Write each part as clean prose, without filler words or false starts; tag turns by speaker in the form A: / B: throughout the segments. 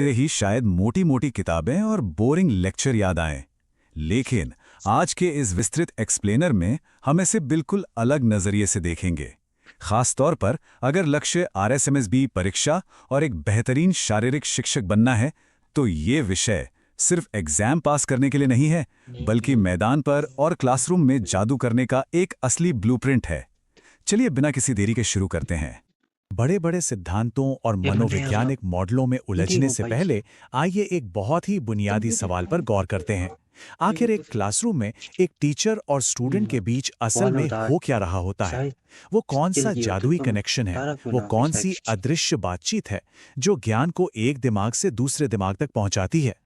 A: ही शायद मोटी-मोटी किताबें और बोरिंग लेक्चर याद आएं। लेकिन आज के इस विस्तृत एक्सप्लेनर में हम इसे बिल्कुल अलग नजरिए से देखेंगे। खास तौर पर अगर लक्ष्य आरएसएमएसबी परीक्षा और एक बेहतरीन शारीरिक शिक्षक बनना है, तो ये विषय सिर्फ एग्जाम पास करने के लिए नहीं है, बल्कि मैदान पर और क्लासरूम में जादू करने का एक असली ब्लूप्रिंट है। चलिए बिना किसी देरी के शुरू करते हैं। बड़े बड़े सिद्धांतों और मनोवैज्ञानिक मॉडलों में उलझने से पहले आइए एक बहुत ही बुनियादी सवाल पर गौर करते हैं। आखिर एक क्लासरूम में एक टीचर और स्टूडेंट के बीच असल में हो क्या रहा होता है? वो कौन सा जादुई कनेक्शन है? वो कौन सी अदृश्य बातचीत है जो ज्ञान को एक दिमाग से दूसरे दिमाग तक पहुंचाती है?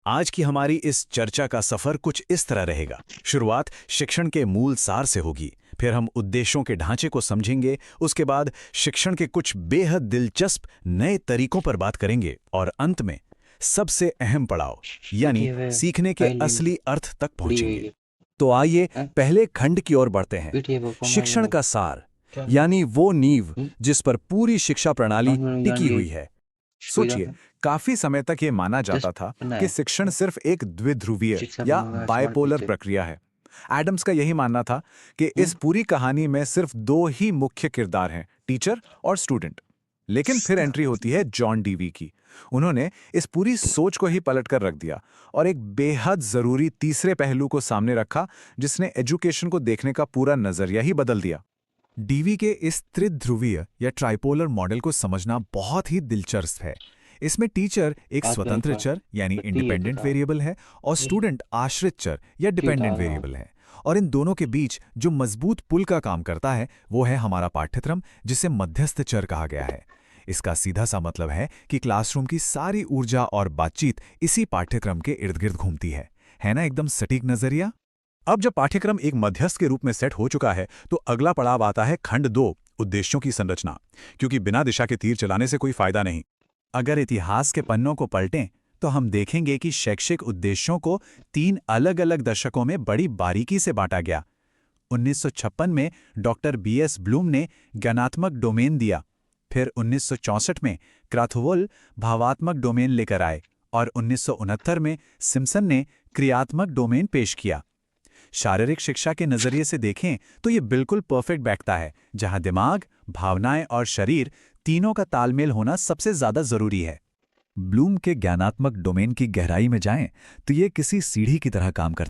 A: आज की हमारी इस चर्चा का सफर कुछ इस तरह रहेगा। शुरुआत शिक्षण के मूल सार से होगी, फिर हम उद्देश्यों के ढांचे को समझेंगे, उसके बाद शिक्षण के कुछ बेहद दिलचस्प नए तरीकों पर बात करेंगे और अंत में सबसे अहम पड़ाव यानी सीखने के असली अर्थ तक पहुंचेंगे। तो आइए पहले खंड की ओर बढ़ते हैं। शिक्षण का सार यानी वो नींव जिस पर पूरी शिक्षा प्रणाली टिकी हुई है। सोचिए, काफी समय तक ये माना जाता था कि शिक्षण सिर्फ एक द्विध्रुवीय या बाइपोलर प्रक्रिया है। एडम्स का यही मानना था कि इस पूरी कहानी में सिर्फ दो ही मुख्य किरदार हैं, टीचर और स्टूडेंट। लेकिन फिर एंट्री होती है जॉन डीवी की। उन्होंने इस पूरी सोच को ही पलटकर रख दिया और एक बेहद जरूरी तीसरे पहलू को सामने रखा, जिसने एजुकेशन को देखने का पूरा नजरिया ही बदल दिया। डीवी के इस त्रिध्रुवीय या ट्राइपोलर मॉडल को समझना बहुत ही दिलचस्प है। इसमें टीचर एक स्वतंत्र चर यानी इंडिपेंडेंट वेरिएबल है और स्टूडेंट आश्रित चर या डिपेंडेंट वेरिएबल है। और इन दोनों के बीच जो मजबूत पुल का काम करता है वो है हमारा पाठ्यक्रम, जिसे मध्यस्थ चर कहा गया है। इसका सीधा सा मतलब है कि क्लासरूम की सारी ऊर्जा और बातचीत इसी पाठ्यक्रम के इर्द गिर्द घूमती है ना? एकदम सटीक नजरिया। अब जब पाठ्यक्रम एक मध्यस्थ के रूप में सेट हो चुका है, तो अगला पड़ाव आता है खंड 2, उद्देश्यों की संरचना। क्योंकि बिना दिशा के तीर चलाने से कोई फायदा नहीं। अगर इतिहास के पन्नों को पलटें तो हम देखेंगे कि शैक्षिक उद्देश्यों को 3 अलग-अलग दशकों में बड़ी बारीकी से बांटा गया। 1956 में डॉक्टर बीएस ब्लूम ने ज्ञानात्मक डोमेन दिया। फिर 1964 में क्राथवोल भावात्मक डोमेन लेकर आए और 1969 में सिम्पसन ने क्रियात्मक डोमेन पेश किया। शारीरिक शिक्षा के नजरिए से देखें तो ये बिल्कुल परफेक्ट बैठता है, जहां दिमाग, भावनाएं और शरीर तीनों का तालमेल होना सबसे ज्यादा जरूरी है। ब्लूम के ज्ञानात्मक डोमेन की गहराई में जाएं तो ये किसी सीढ़ी की तरह काम करता है।